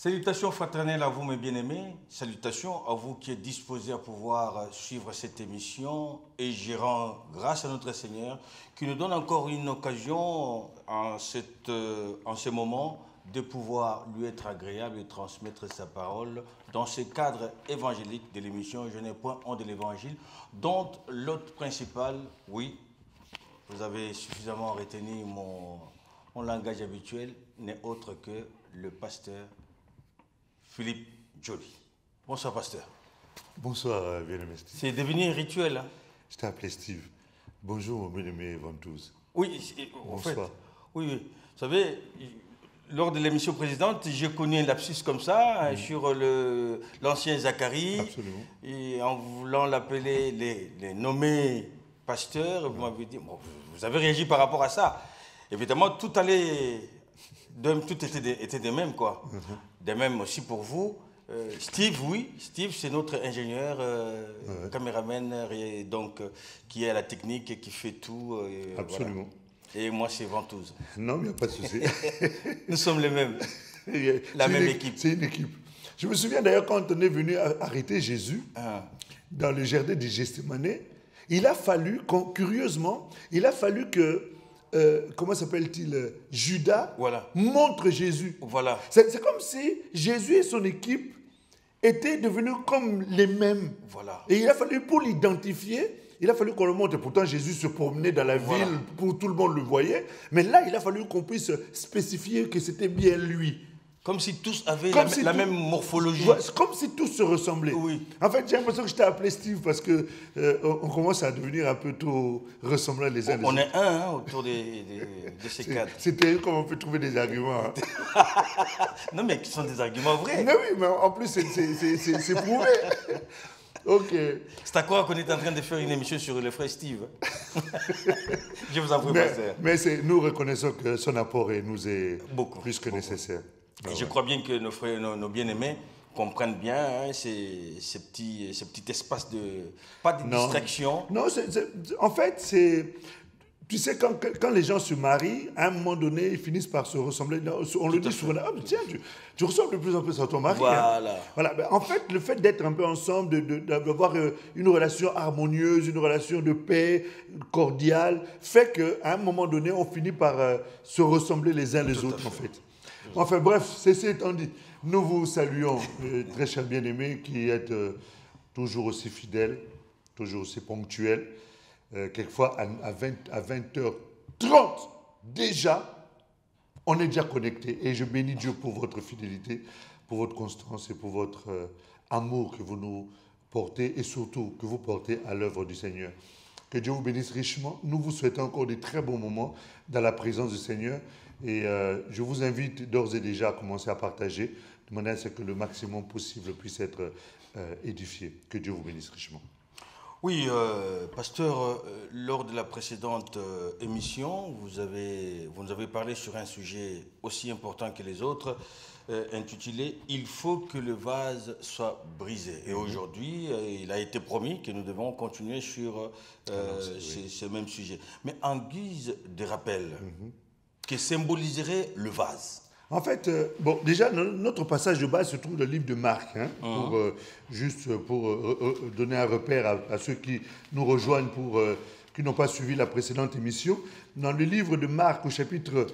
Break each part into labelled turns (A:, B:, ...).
A: Salutations fraternelles à vous mes bien-aimés, salutations à vous qui êtes disposés à pouvoir suivre cette émission et j'y rends grâce à notre Seigneur qui nous donne encore une occasion en ce moment de pouvoir lui être agréable et transmettre sa parole dans ce cadre évangélique de l'émission Je n'ai point honte de l'évangile, dont l'hôte principal, oui, vous avez suffisamment retenu mon langage habituel, n'est autre que le pasteur Philippe Joly. Bonsoir, pasteur.
B: Bonsoir, bien-aimé Steve.
A: C'est devenu un rituel. Hein?
B: Je t'ai appelé Steve. Bonjour, bien-aimé Ventouse.
A: Oui, en fait.
B: Bonsoir.
A: Oui, vous savez, lors de l'émission précédente, j'ai connu un lapsus comme ça sur l'ancien Zacharie.
B: Absolument.
A: Et en voulant l'appeler, les nommer pasteur, vous m'avez dit, bon, vous avez réagi par rapport à ça. Évidemment, tout était des mêmes, quoi. Des mêmes aussi pour vous. Steve, oui, Steve, c'est notre ingénieur, caméraman, donc, qui est à la technique et qui fait tout.
B: Absolument.
A: Voilà. Et moi, c'est Ventouse.
B: Non, mais il n'y a pas de souci.
A: Nous sommes les mêmes. La même équipe.
B: C'est une équipe. Je me souviens d'ailleurs quand on est venu arrêter Jésus dans le jardin de Gethsémane, il a fallu, curieusement, il a fallu que comment s'appelle-t-il, Judas montre Jésus.
A: Voilà.
B: C'est comme si Jésus et son équipe étaient devenus comme les mêmes.
A: Voilà.
B: Et il a fallu, pour l'identifier, il a fallu qu'on le montre. Pourtant, Jésus se promenait dans la ville, pour tout le monde le voyait. Mais là, il a fallu qu'on puisse spécifier que c'était bien lui.
A: Comme si tous avaient la même morphologie.
B: Comme si tous se ressemblaient.
A: Oui.
B: En fait, j'ai l'impression que je t'ai appelé Steve parce que on commence à devenir un peu trop ressemblants les uns les autres.
A: On est un autour de ces cadres.
B: C'était comme on peut trouver des arguments.
A: Non, mais qui sont des arguments vrais.
B: Mais oui, mais en plus, c'est prouvé. Ok.
A: C'est à quoi qu'on est en train de faire une émission sur le frère Steve. Je vous en prie, pasteur.
B: Mais nous reconnaissons que son apport nous est plus que nécessaire.
A: Et je crois bien que nos frères, nos bien-aimés comprennent bien ces petits espaces de... Pas de distraction.
B: Non, en fait, c'est... Tu sais, quand les gens se marient, à un moment donné, ils finissent par se ressembler. On le dit souvent, ah, tiens, tu ressembles de plus en plus à ton mari.
A: Voilà.
B: Hein. Voilà. Ben, en fait, le fait d'être un peu ensemble, d'avoir une relation harmonieuse, une relation de paix, cordiale, fait qu'à un moment donné, on finit par se ressembler les uns les autres, en fait. Enfin bref, ceci étant dit, nous vous saluons, très chers bien-aimés, qui êtes toujours aussi fidèles, toujours aussi ponctuels. Quelquefois, à 20h30, déjà, on est déjà connectés. Et je bénis Dieu pour votre fidélité, pour votre constance et pour votre amour que vous nous portez et surtout que vous portez à l'œuvre du Seigneur. Que Dieu vous bénisse richement. Nous vous souhaitons encore des très bons moments dans la présence du Seigneur. Et je vous invite d'ores et déjà à commencer à partager, de manière à ce que le maximum possible puisse être édifié. Que Dieu vous bénisse richement.
A: Oui, pasteur, lors de la précédente émission, vous nous avez parlé sur un sujet aussi important que les autres, intitulé « Il faut que le vase soit brisé ». Et aujourd'hui, il a été promis que nous devons continuer sur ce même sujet. Mais en guise de rappel, que symboliserait le vase?
B: En fait, bon, déjà, notre passage de base se trouve dans le livre de Marc, hein, pour donner un repère à ceux qui nous rejoignent, qui n'ont pas suivi la précédente émission. Dans le livre de Marc, au chapitre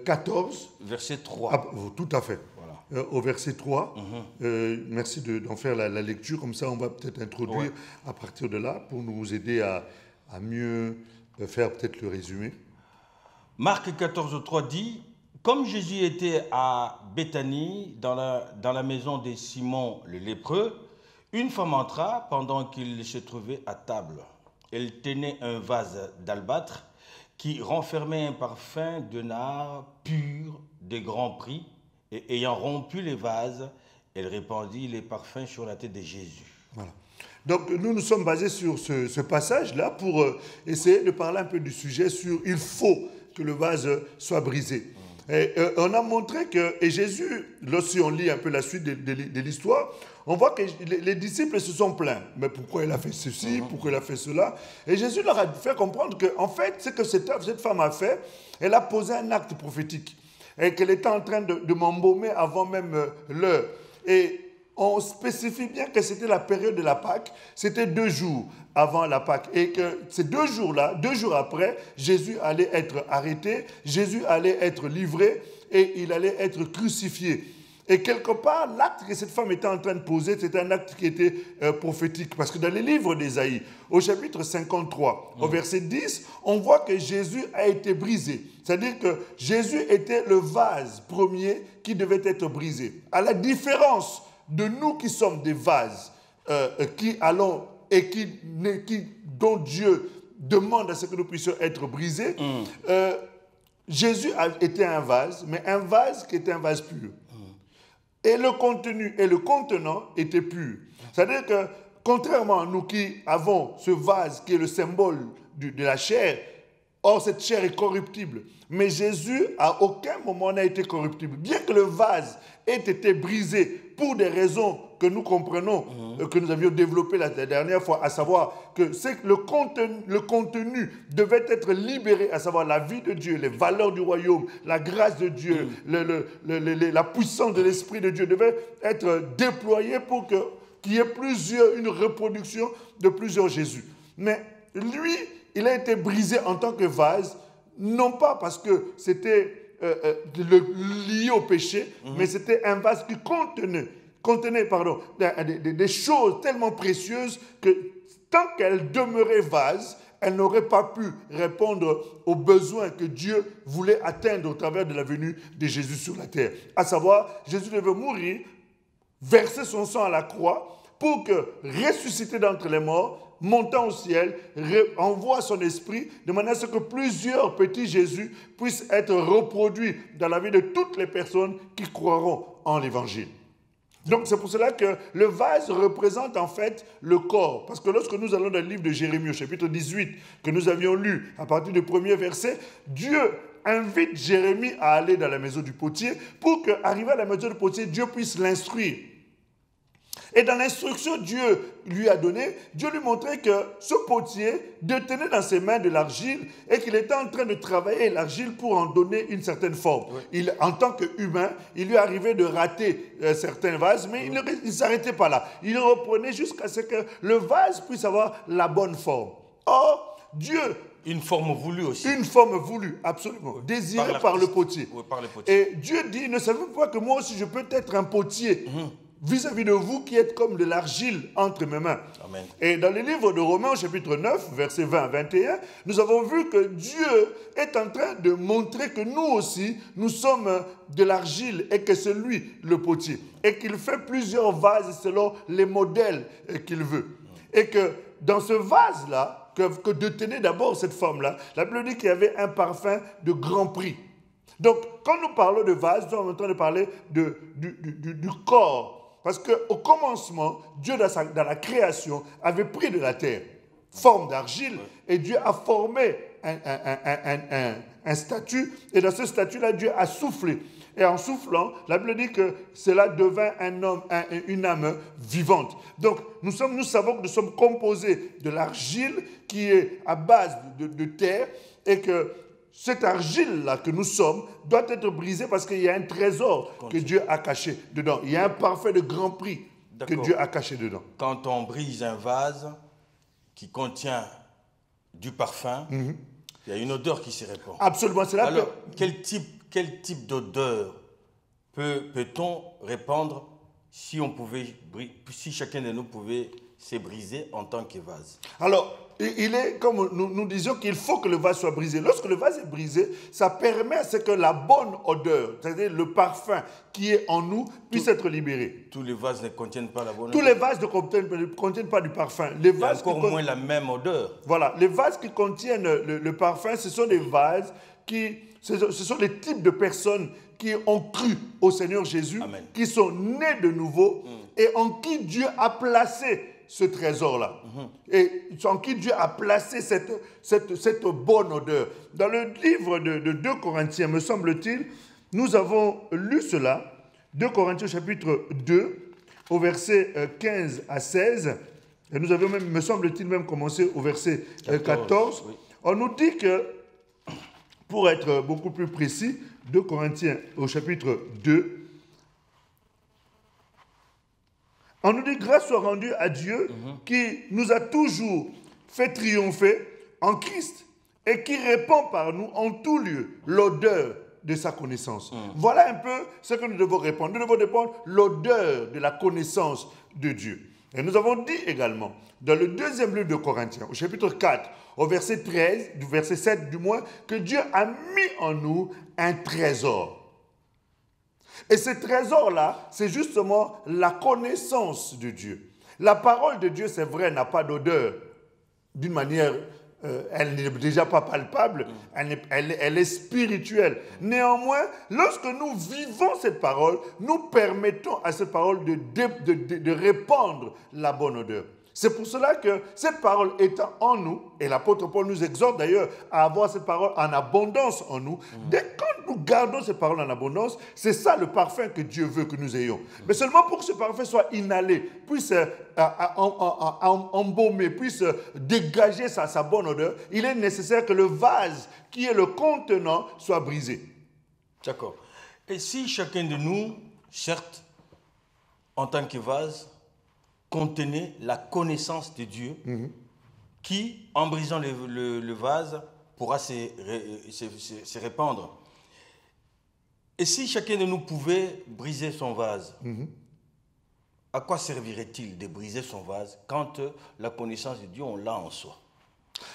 B: 14...
A: Verset 3.
B: Ah, tout à fait. Voilà. Au verset 3. Merci d'en faire la lecture, comme ça on va peut-être introduire à partir de là, pour nous aider à mieux faire peut-être le résumé.
A: Marc 14, 3 dit... Comme Jésus était à Béthanie, dans la maison de Simon le lépreux, une femme entra pendant qu'il se trouvait à table. Elle tenait un vase d'albâtre qui renfermait un parfum de nard pur de grand prix, et ayant rompu les vases, elle répandit les parfums sur la tête de Jésus. Voilà.
B: Donc nous sommes basés sur ce passage-là pour essayer de parler un peu du sujet sur « il faut que le vase soit brisé ». Et on a montré que, et Jésus, lorsque on lit un peu la suite de l'histoire, on voit que les disciples se sont plaints. Mais pourquoi il a fait ceci, pourquoi il a fait cela? Et Jésus leur a fait comprendre qu'en fait, ce que cette femme a fait, elle a posé un acte prophétique. et qu'elle était en train de m'embaumer avant même l'heure. Et on spécifie bien que c'était la période de la Pâque, c'était 2 jours avant la Pâque. Et que ces 2 jours-là, 2 jours après, Jésus allait être arrêté, Jésus allait être livré et il allait être crucifié. Et quelque part, l'acte que cette femme était en train de poser, c'était un acte qui était prophétique. Parce que dans les livres d'Ésaïe, au chapitre 53, au verset 10, on voit que Jésus a été brisé. C'est-à-dire que Jésus était le vase premier qui devait être brisé. À la différence de nous qui sommes des vases, qui allons et dont Dieu demande à ce que nous puissions être brisés, Jésus a été un vase, mais un vase qui était un vase pur. Et le contenu et le contenant étaient purs. C'est-à-dire que, contrairement à nous qui avons ce vase qui est le symbole de la chair, or cette chair est corruptible. Mais Jésus, à aucun moment, n'a été corruptible. Bien que le vase ait été brisé pour des raisons que nous comprenons, que nous avions développées la dernière fois, à savoir que le contenu devait être libéré, à savoir la vie de Dieu, les valeurs du royaume, la grâce de Dieu, la puissance de l'Esprit de Dieu devait être déployée pour qu'il y ait une reproduction de plusieurs Jésus. Mais lui, il a été brisé en tant que vase, non pas parce que c'était lié au péché, mais c'était un vase qui contenait des choses tellement précieuses que tant qu'elle demeurait vase, elle n'aurait pas pu répondre aux besoins que Dieu voulait atteindre au travers de la venue de Jésus sur la terre. À savoir, Jésus devait mourir, verser son sang à la croix pour que, ressuscité d'entre les morts, montant au ciel, envoie son esprit de manière à ce que plusieurs petits Jésus puissent être reproduits dans la vie de toutes les personnes qui croiront en l'évangile. Donc c'est pour cela que le vase représente en fait le corps. Parce que lorsque nous allons dans le livre de Jérémie au chapitre 18, que nous avions lu à partir du premier verset, Dieu invite Jérémie à aller dans la maison du potier pour qu'arrivé à la maison du potier, Dieu puisse l'instruire. Et dans l'instruction que Dieu lui a donnée, Dieu lui montrait que ce potier détenait dans ses mains de l'argile et qu'il était en train de travailler l'argile pour en donner une certaine forme. Oui. En tant qu'humain, il lui arrivait de rater certains vases, mais il ne s'arrêtait pas là. Il reprenait jusqu'à ce que le vase puisse avoir la bonne forme. Or, Dieu...
A: Une forme voulue aussi.
B: Une forme voulue, absolument. Désirée par le potier.
A: Oui, par le potier.
B: Et Dieu dit, ne savez-vous pas que moi aussi je peux être un potier vis-à-vis de vous qui êtes comme de l'argile entre mes mains.
A: Amen.
B: Et dans le livre de Romains, au chapitre 9, versets 20 à 21, nous avons vu que Dieu est en train de montrer que nous aussi, nous sommes de l'argile et que c'est lui le potier. Et qu'il fait plusieurs vases selon les modèles qu'il veut. Et que dans ce vase-là, que détenait d'abord cette femme-là, la Bible dit qu'il y avait un parfum de grand prix. Donc, quand nous parlons de vase, nous sommes en train de parler du corps. Parce qu'au commencement, Dieu, dans la création, avait pris de la terre, forme d'argile, et Dieu a formé un statut, et dans ce statut-là, Dieu a soufflé. Et en soufflant, la Bible dit que cela devint une âme vivante. Donc, nous savons que nous sommes composés de l'argile qui est à base de terre, et que cette argile-là que nous sommes doit être brisée parce qu'il y a un trésor que Dieu a caché dedans. Il y a un parfait de grand prix que Dieu a caché dedans.
A: Quand on brise un vase qui contient du parfum, il y a une odeur qui s'y répand.
B: Absolument.
A: Alors, quel type d'odeur peut-on répandre si chacun de nous pouvait se briser en tant que vase?
B: Alors, il est comme nous disions qu'il faut que le vase soit brisé. Lorsque le vase est brisé, ça permet à ce que la bonne odeur, c'est-à-dire le parfum qui est en nous, puisse être libéré.
A: Tous les vases ne contiennent pas la bonne odeur.
B: Tous les vases ne contiennent pas du parfum. Les vases
A: encore moins la même odeur.
B: Voilà, les vases qui contiennent le parfum, ce sont des vases ce sont les types de personnes qui ont cru au Seigneur Jésus,
A: Amen.
B: Qui sont nés de nouveau et en qui Dieu a placé ce trésor-là. Et en qui Dieu a placé cette bonne odeur. Dans le livre de 2 Corinthiens, me semble-t-il, nous avons lu cela, 2 Corinthiens chapitre 2, au verset 15 à 16, et nous avions même, me semble-t-il, même commencé au verset 14. Oui. On nous dit que, pour être beaucoup plus précis, 2 Corinthiens au chapitre 2, on nous dit grâce soit rendue à Dieu qui nous a toujours fait triompher en Christ et qui répand par nous en tout lieu l'odeur de sa connaissance. Voilà un peu ce que nous devons répandre. Nous devons répandre l'odeur de la connaissance de Dieu. Et nous avons dit également, dans le 2e livre de Corinthiens, au chapitre 4, au verset 13, du verset 7 du moins, que Dieu a mis en nous un trésor. Et ce trésor-là, c'est justement la connaissance de Dieu. La parole de Dieu, c'est vrai, n'a pas d'odeur. D'une manière, elle n'est déjà pas palpable, elle est spirituelle. Néanmoins, lorsque nous vivons cette parole, nous permettons à cette parole de répandre la bonne odeur. C'est pour cela que cette parole étant en nous, et l'apôtre Paul nous exhorte d'ailleurs à avoir cette parole en abondance en nous, dès quand nous gardons cette parole en abondance, c'est ça le parfum que Dieu veut que nous ayons. Mais seulement pour que ce parfum soit inhalé, puisse embaumer, puisse dégager sa bonne odeur, il est nécessaire que le vase qui est le contenant soit brisé.
A: D'accord. Et si chacun de nous, certes, en tant que vase, contenait la connaissance de Dieu qui, en brisant le vase, pourra se répandre. Et si chacun de nous pouvait briser son vase, à quoi servirait-il de briser son vase quand la connaissance de Dieu, on l'a en soi?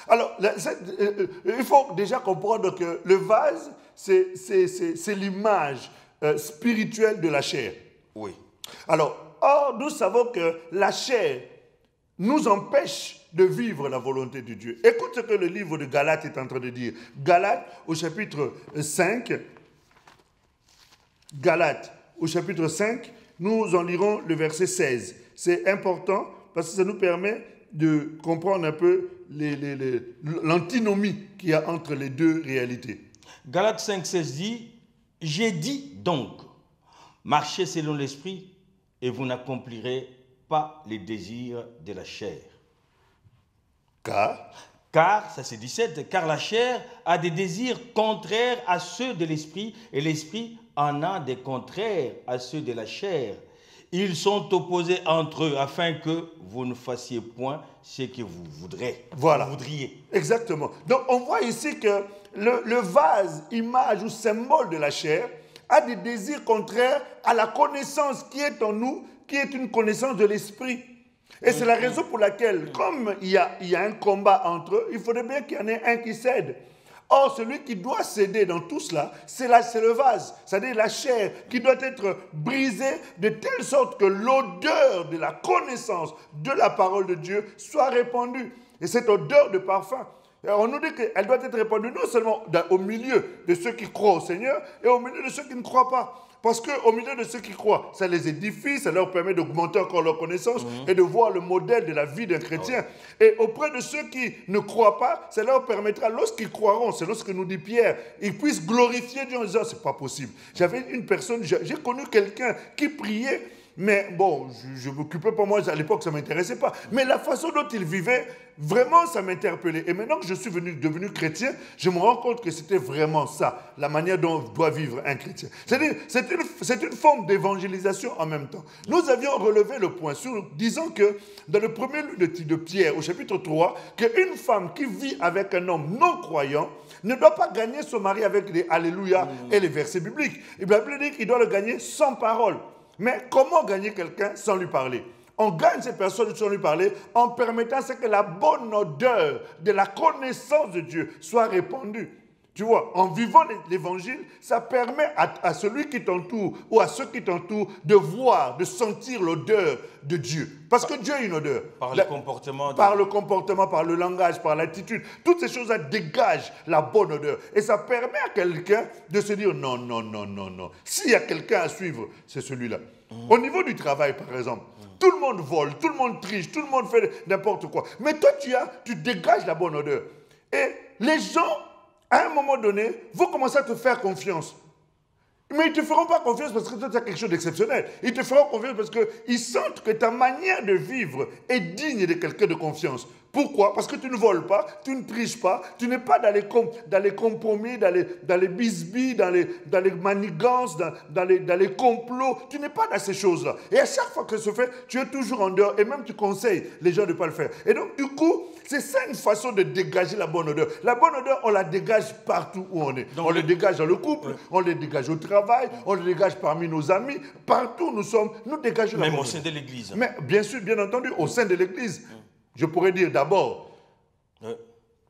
B: Alors, il faut déjà comprendre que le vase, c'est l'image spirituelle de la chair.
A: Oui.
B: Alors, or, nous savons que la chair nous empêche de vivre la volonté de Dieu. Écoute ce que le livre de Galates est en train de dire. Galates, au chapitre 5, Galates, au chapitre 5, nous en lirons le verset 16. C'est important parce que ça nous permet de comprendre un peu l'antinomie qu'il y a entre les deux réalités.
A: Galates 5, 16 dit, « J'ai dit donc, marchez selon l'esprit, et vous n'accomplirez pas les désirs de la chair. » Car, ça c'est 17, car la chair a des désirs contraires à ceux de l'esprit, et l'esprit en a des contraires à ceux de la chair. Ils sont opposés entre eux, afin que vous ne fassiez point ce que vous voudrez.
B: Voilà.
A: Vous voudriez.
B: Exactement. Donc on voit ici que le vase, image ou symbole de la chair, a des désirs contraires à la connaissance qui est en nous, qui est une connaissance de l'esprit. Et c'est la raison pour laquelle, comme il y a un combat entre eux, il faudrait bien qu'il y en ait un qui cède. Or, celui qui doit céder dans tout cela, c'est le vase, c'est-à-dire la chair, qui doit être brisée de telle sorte que l'odeur de la connaissance de la parole de Dieu soit répandue. Et cette odeur de parfum, on nous dit qu'elle doit être répandue non seulement au milieu de ceux qui croient au Seigneur et au milieu de ceux qui ne croient pas. Parce qu'au milieu de ceux qui croient, ça les édifie, ça leur permet d'augmenter encore leur connaissance et de voir le modèle de la vie d'un chrétien. Et auprès de ceux qui ne croient pas, ça leur permettra, lorsqu'ils croiront, c'est lorsque nous dit Pierre, ils puissent glorifier Dieu en disant, c'est pas possible. J'avais une personne, j'ai connu quelqu'un qui priait, mais bon, je m'occupais pas, moi, à l'époque, ça ne m'intéressait pas. Mais la façon dont il vivait, vraiment, ça m'interpellait. Et maintenant que je suis devenu chrétien, je me rends compte que c'était vraiment ça, la manière dont doit vivre un chrétien. C'est-à-dire, c'est une forme d'évangélisation en même temps. Nous avions relevé le point sur disant que, dans le premier livre de Pierre, au chapitre 3, qu'une femme qui vit avec un homme non croyant ne doit pas gagner son mari avec les Alléluia et les versets bibliques. La Bible dit qu'il doit le gagner sans parole. Mais comment gagner quelqu'un sans lui parler? On gagne ces personnes sans lui parler en permettant que la bonne odeur de la connaissance de Dieu soit répandue. Tu vois, en vivant l'évangile, ça permet à celui qui t'entoure ou à ceux qui t'entourent de voir, de sentir l'odeur de Dieu. Parce que Dieu a une odeur.
A: Par le comportement.
B: Par le comportement, par le langage, par l'attitude. Toutes ces choses-là dégagent la bonne odeur. Et ça permet à quelqu'un de se dire non, non, non, non, non. S'il y a quelqu'un à suivre, c'est celui-là. Au niveau du travail, par exemple, tout le monde vole, tout le monde triche, tout le monde fait n'importe quoi. Mais toi, tu dégages la bonne odeur. Et les gens, à un moment donné, vont commencer à te faire confiance. Mais ils ne te feront pas confiance parce que toi, tu as quelque chose d'exceptionnel. Ils te feront confiance parce qu'ils sentent que ta manière de vivre est digne de quelqu'un de confiance. Pourquoi? Parce que tu ne voles pas, tu ne triches pas, tu n'es pas dans les compromis, dans les bisbilles, dans les manigances, dans les complots. Tu n'es pas dans ces choses-là. Et à chaque fois que ça se fait, tu es toujours en dehors. Et même tu conseilles les gens de ne pas le faire. Et donc, du coup, c'est ça une façon de dégager la bonne odeur. La bonne odeur, on la dégage partout où on est. Donc, on le dégage dans le couple, on le dégage au travail, on le dégage parmi nos amis. Partout où nous dégageons la bonne odeur.
A: Même au sein de l'Église.
B: Mais bien sûr, bien entendu, au sein de l'Église. Je pourrais dire d'abord,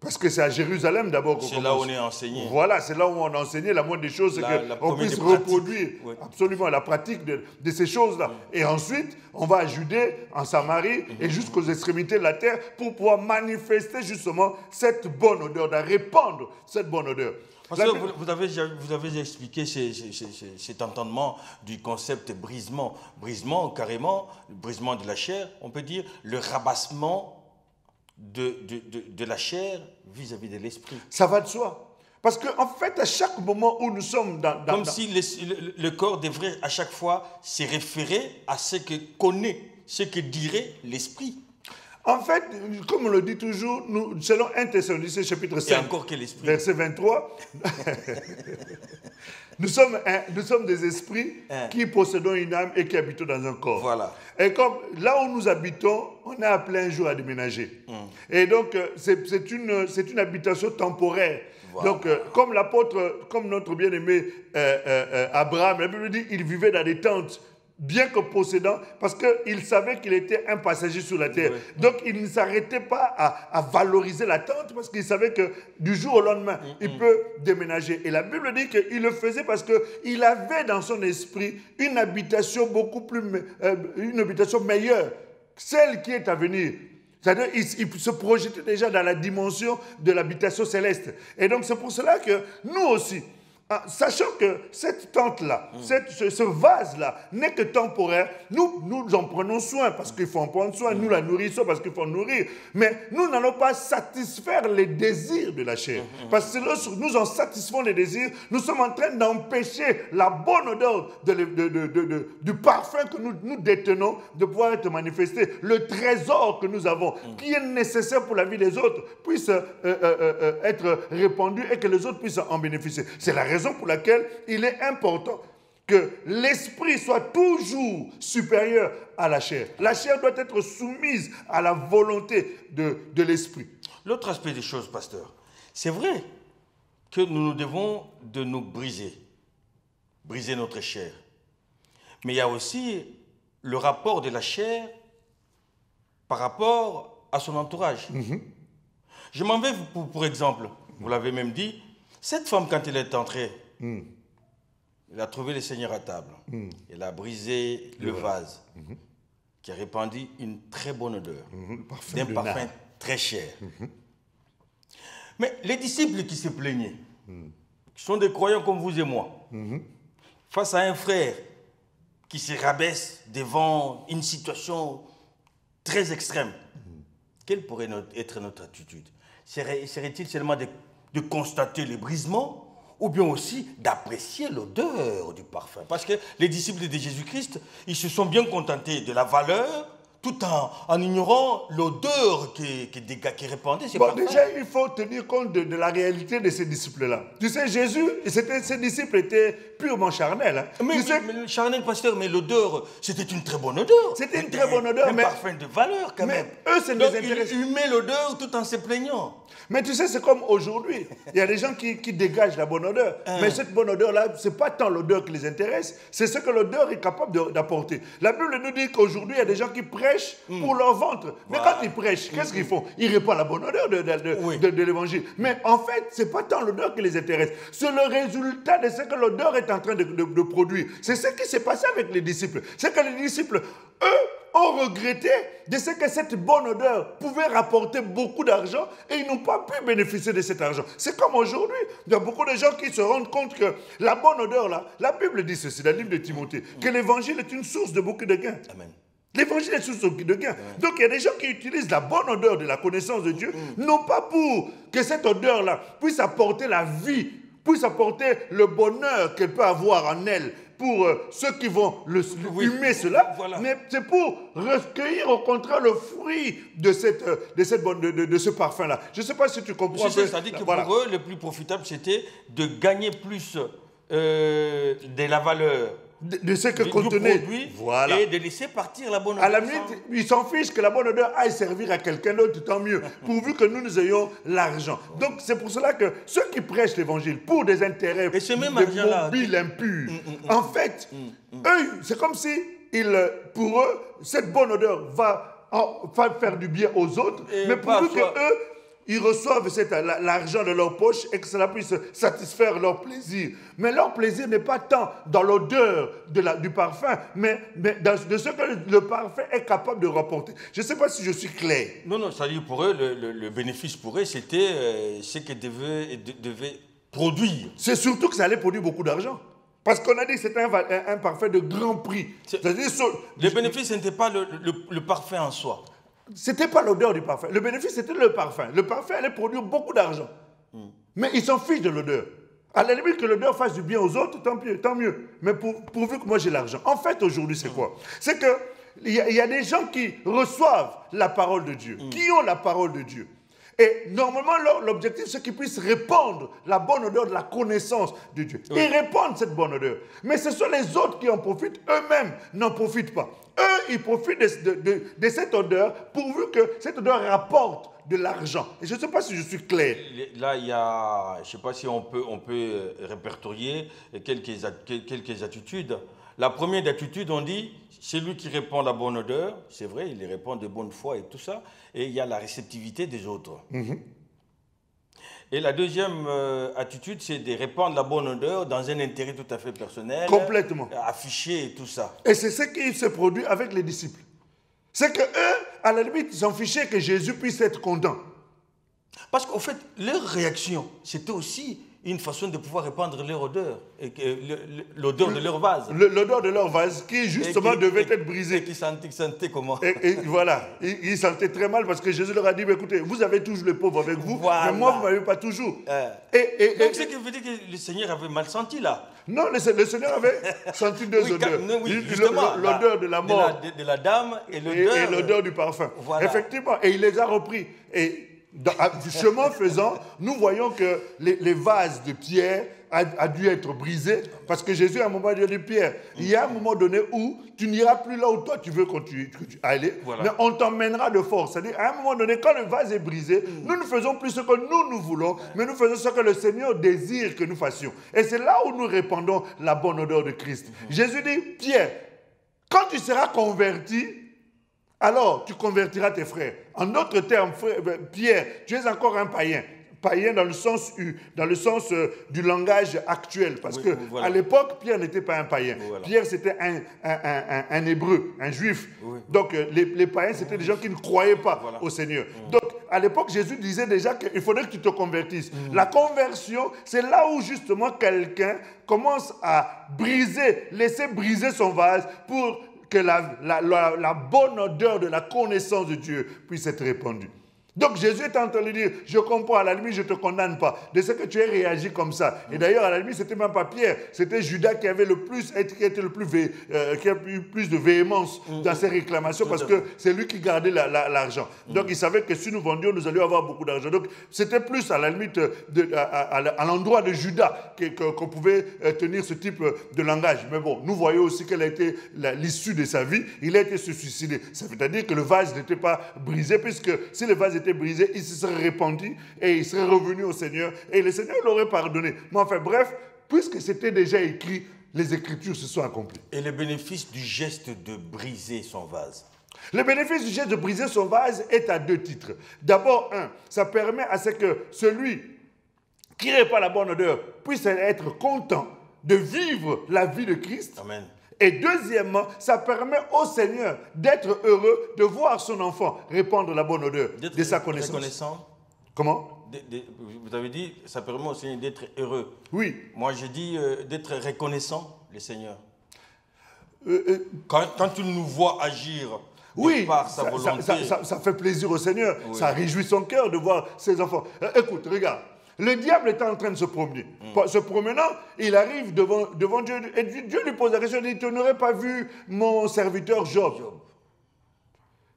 B: parce que c'est à Jérusalem d'abord qu'on commence.
A: C'est là où on est enseigné.
B: Voilà, c'est là où on a enseigné. La moindre des choses, c'est qu'on puisse reproduire absolument la pratique de ces choses-là. Et ensuite, on va à Judée, en Samarie, et jusqu'aux extrémités de la terre pour pouvoir manifester justement cette bonne odeur, de répandre cette bonne odeur.
A: Parce que vous avez expliqué cet entendement du concept brisement. Brisement, carrément, brisement de la chair, on peut dire le rabassement de la chair vis-à-vis de l'esprit.
B: Ça va de soi. Parce qu'en fait, à chaque moment où nous sommes
A: Comme si le corps devrait à chaque fois se référer à ce que connaît, ce que dirait l'esprit.
B: En fait, comme on le dit toujours, selon 1 Thessaloniciens chapitre 5, verset 23, nous sommes des esprits qui possédons une âme et qui habitons dans un corps.
A: Voilà.
B: Et comme là où nous habitons, on est appelé un jour à déménager. Et donc, c'est une habitation temporaire. Voilà. Donc, comme notre bien-aimé Abraham, la Bible dit, il vivait dans des tentes, bien que possédant, parce qu'il savait qu'il était un passager sur la terre. Oui. Donc, il ne s'arrêtait pas à valoriser la tente, parce qu'il savait que du jour au lendemain, il peut déménager. Et la Bible dit qu'il le faisait parce qu'il avait dans son esprit une habitation une habitation meilleure, celle qui est à venir. C'est-à-dire qu'il se projetait déjà dans la dimension de l'habitation céleste. Et donc, c'est pour cela que nous aussi, sachant que cette tente-là, ce vase-là n'est que temporaire, nous en prenons soin parce qu'il faut en prendre soin, nous la nourrissons parce qu'il faut en nourrir, mais nous n'allons pas satisfaire les désirs de la chair. Parce que lorsque nous en satisfaisons les désirs, nous sommes en train d'empêcher la bonne odeur du parfum que nous détenons de pouvoir être manifesté. Le trésor que nous avons, qui est nécessaire pour la vie des autres, puisse être répandu et que les autres puissent en bénéficier. C'est la raison pour laquelle il est important que l'esprit soit toujours supérieur à la chair. La chair doit être soumise à la volonté de l'esprit.
A: L'autre aspect des choses, pasteur, c'est vrai que nous devons de nous briser notre chair. Mais il y a aussi le rapport de la chair par rapport à son entourage. Je m'en vais pour exemple, vous l'avez même dit, cette femme, quand elle est entrée, elle a trouvé le Seigneur à table. Elle a brisé le vase qui a répandu une très bonne odeur, d'un parfum très cher. Mais les disciples qui se plaignaient, qui sont des croyants comme vous et moi, face à un frère qui se rabaisse devant une situation très extrême, quelle pourrait être notre attitude? Serait-il seulement de constater les brisements ou bien aussi d'apprécier l'odeur du parfum? Parce que les disciples de Jésus-Christ, ils se sont bien contentés de la valeur tout en ignorant l'odeur qui répandait.
B: Bon, déjà, il faut tenir compte de la réalité de ces disciples-là. Tu sais, Jésus, ces disciples étaient purement charnels. Hein.
A: Mais charnel, pasteur, mais l'odeur, c'était une très bonne odeur.
B: C'était une très bonne odeur,
A: un parfum de valeur quand même.
B: Eux, c'est des intéressés.
A: Ils humaient l'odeur tout en se plaignant.
B: Mais tu sais, c'est comme aujourd'hui. Il y a des gens qui dégagent la bonne odeur. Mais cette bonne odeur-là, ce n'est pas tant l'odeur qui les intéresse, c'est ce que l'odeur est capable d'apporter. La Bible nous dit qu'aujourd'hui, il y a des gens qui prêchent pour leur ventre. Mais quand ils prêchent, qu'est-ce qu'ils font? Ils répandent la bonne odeur de l'évangile. Mais en fait, ce n'est pas tant l'odeur qui les intéresse. C'est le résultat de ce que l'odeur est en train de produire. C'est ce qui s'est passé avec les disciples. C'est que les disciples, eux, ont regretté de ce que cette bonne odeur pouvait rapporter beaucoup d'argent et ils n'ont pas pu bénéficier de cet argent. C'est comme aujourd'hui. Il y a beaucoup de gens qui se rendent compte que la bonne odeur, là, la Bible dit ceci, dans le livre de Timothée, que l'évangile est une source de beaucoup de gains. Amen. L'évangile est une source de gains. Donc il y a des gens qui utilisent la bonne odeur de la connaissance de Dieu, non pas pour que cette odeur-là puisse apporter la vie, puisse apporter le bonheur qu'elle peut avoir en elle pour ceux qui vont humer cela,
A: voilà.
B: mais c'est pour recueillir au contraire le fruit de ce parfum-là. Je ne sais pas si tu comprends.
A: C'est-à-dire que pour eux, le plus profitable, c'était de gagner plus de la valeur
B: de ce que
A: du
B: contenait
A: produit,
B: voilà.
A: et de laisser partir la bonne odeur.
B: À la limite, ils s'en fichent que la bonne odeur aille servir à quelqu'un d'autre, tant mieux, pourvu que nous ayons l'argent. Donc c'est pour cela que ceux qui prêchent l'évangile pour des intérêts mobiles impurs, en fait, eux, c'est comme si, pour eux, cette bonne odeur va faire du bien aux autres, mais pourvu que eux, ils reçoivent l'argent de leur poche et que cela puisse satisfaire leur plaisir. Mais leur plaisir n'est pas tant dans l'odeur du parfum, mais de ce que le parfum est capable de rapporter. Je ne sais pas si je suis clair.
A: Non, c'est-à-dire pour eux, le bénéfice pour eux, c'était ce qu'ils devaient produire.
B: C'est surtout que ça allait produire beaucoup d'argent. Parce qu'on a dit que c'était un parfum de grand prix.
A: Le bénéfice, ce n'était pas le parfum en soi.
B: Ce n'était pas l'odeur du parfum. Le bénéfice, c'était le parfum. Le parfum allait produire beaucoup d'argent. Mais ils s'en fichent de l'odeur. À la limite que l'odeur fasse du bien aux autres, tant mieux. Mais pourvu que moi j'ai l'argent. En fait, aujourd'hui, c'est quoi? C'est qu'il y a des gens qui reçoivent la parole de Dieu, qui ont la parole de Dieu. Et normalement, l'objectif, c'est qu'ils puissent répandre la bonne odeur de la connaissance de Dieu. Oui. Ils répandent cette bonne odeur. Mais ce sont les autres qui en profitent, eux-mêmes n'en profitent pas. Eux, ils profitent de cette odeur, pourvu que cette odeur rapporte de l'argent. Et je ne sais pas si je suis clair.
A: Là, il y a, je ne sais pas si on peut répertorier quelques attitudes. La première attitude, on dit, c'est lui qui répand la bonne odeur, c'est vrai, il les répand de bonne foi et tout ça, et il y a la réceptivité des autres. Et la deuxième attitude, c'est de répandre la bonne odeur dans un intérêt tout à fait personnel.
B: Complètement.
A: Affiché et tout ça.
B: Et c'est ce qui se produit avec les disciples. C'est qu'eux, à la limite, ils s'en fichaient que Jésus puisse être content.
A: Parce qu'en fait, leur réaction, c'était aussi une façon de pouvoir répandre leur odeur, l'odeur de leur vase.
B: L'odeur de leur vase qui, justement, devait être brisé.
A: Et qui sentait comment?
B: Et voilà, ils sentaient très mal parce que Jésus leur a dit, écoutez, vous avez toujours les pauvres avec vous,
A: voilà.
B: Mais moi, vous ne m'avez pas toujours.
A: Donc, ce qui veut dire que le Seigneur avait mal senti, là.
B: Non, le Seigneur avait senti deux odeurs. L'odeur de la mort.
A: De la dame et
B: l'odeur du parfum.
A: Voilà.
B: Effectivement, et il les a repris. Et chemin faisant, nous voyons que les vases de pierre a dû être brisés parce que Jésus, à un moment, a dit, Pierre, il y a un moment donné où tu n'iras plus là où toi tu veux aller, voilà. Mais on t'emmènera de force. C'est-à-dire, à un moment donné, quand le vase est brisé, nous ne faisons plus ce que nous voulons, mais nous faisons ce que le Seigneur désire que nous fassions. Et c'est là où nous répandons la bonne odeur de Christ. Jésus dit, Pierre, quand tu seras converti, alors tu convertiras tes frères. En d'autres termes, Pierre, tu es encore un païen. Païen dans le sens du langage actuel. Parce que à l'époque, Pierre n'était pas un païen. Voilà. Pierre, c'était un hébreu, un juif. Oui. Donc, les païens, c'était des gens qui ne croyaient pas au Seigneur. Donc, à l'époque, Jésus disait déjà qu'il faudrait que tu te convertisses. La conversion, c'est là où justement quelqu'un commence à laisser briser son vase pour que la bonne odeur de la connaissance de Dieu puisse être répandue. Donc Jésus est en train de dire, je comprends, à la limite, je ne te condamne pas de ce que tu as réagi comme ça. Et d'ailleurs, à la limite, ce n'était même pas Pierre, c'était Judas qui avait qui a eu plus de véhémence dans ses réclamations parce que c'est lui qui gardait l'argent. Donc il savait que si nous vendions, nous allions avoir beaucoup d'argent. Donc c'était plus à la limite à l'endroit de Judas qu'on pouvait tenir ce type de langage. Mais bon, nous voyons aussi quelle a été l'issue de sa vie. Il a été se suicider. Ça veut dire que le vase n'était pas brisé, puisque si le vase était brisé, il se serait répandu et il serait revenu au Seigneur et le Seigneur l'aurait pardonné. Mais enfin bref, puisque c'était déjà écrit, les Écritures se sont accomplies.
A: Et le bénéfice du geste de briser son vase?
B: Le bénéfice du geste de briser son vase est à deux titres. D'abord, ça permet à ce que celui qui répand la bonne odeur puisse être content de vivre la vie de Christ.
A: Amen.
B: Et deuxièmement, ça permet au Seigneur d'être heureux de voir son enfant répandre la bonne odeur de sa connaissance.
A: Reconnaissant.
B: Comment?
A: Vous avez dit, ça permet au Seigneur d'être heureux.
B: Oui.
A: Moi, j'ai dit d'être reconnaissant, le Seigneur. Quand tu nous vois agir par sa volonté.
B: Ça fait plaisir au Seigneur. Oui. Ça réjouit son cœur de voir ses enfants. Écoute, regarde. Le diable était en train de se promener. Se promenant, il arrive devant Dieu. Et Dieu lui pose la question, il dit, tu n'aurais pas vu mon serviteur Job.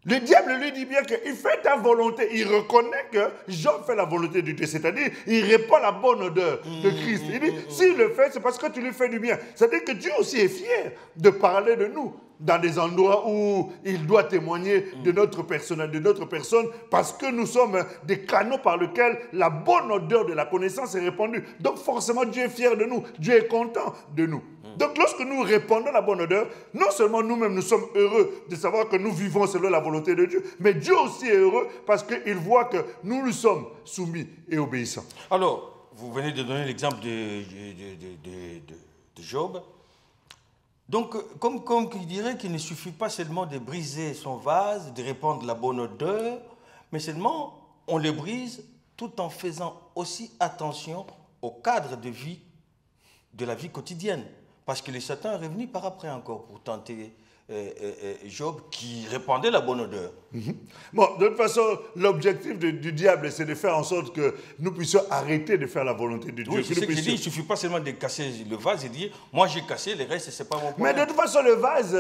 B: Le diable lui dit bien qu'il fait ta volonté. Il reconnaît que Job fait la volonté de Dieu. C'est-à-dire, il répand la bonne odeur de Christ. Il dit, s'il le fait, c'est parce que tu lui fais du bien. C'est-à-dire que Dieu aussi est fier de parler de nous dans des endroits où il doit témoigner de notre personne, parce que nous sommes des canaux par lesquels la bonne odeur de la connaissance est répandue. Donc forcément, Dieu est fier de nous. Dieu est content de nous. Donc lorsque nous répandons la bonne odeur, non seulement nous-mêmes nous sommes heureux de savoir que nous vivons selon la volonté de Dieu, mais Dieu aussi est heureux parce qu'il voit que nous lui sommes soumis et obéissants.
A: Alors, vous venez de donner l'exemple de Job. Donc, comme il dirait qu'il ne suffit pas seulement de briser son vase, de répandre la bonne odeur, mais seulement on le brise tout en faisant aussi attention au cadre de vie, de la vie quotidienne. Parce que le Satan est revenu par après encore pour tenter Job qui répandait la bonne odeur.
B: Bon, de toute façon, l'objectif du diable, c'est de faire en sorte que nous puissions arrêter de faire la volonté de Dieu.
A: Oui, c'est ce que je dis, il ne suffit pas seulement de casser le vase et dire, moi j'ai cassé, le reste, ce n'est pas mon problème.
B: Mais de toute façon, le vase,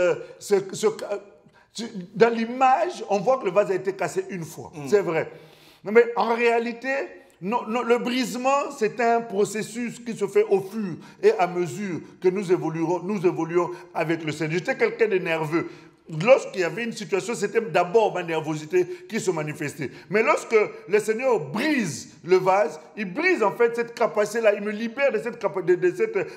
B: dans l'image, on voit que le vase a été cassé une fois. C'est vrai. Mais en réalité, non, le brisement, c'est un processus qui se fait au fur et à mesure que nous évoluons avec le Seigneur. J'étais quelqu'un de nerveux. Lorsqu'il y avait une situation, c'était d'abord ma nervosité qui se manifestait. Mais lorsque le Seigneur brise le vase, il brise en fait cette capacité-là, il me libère de cette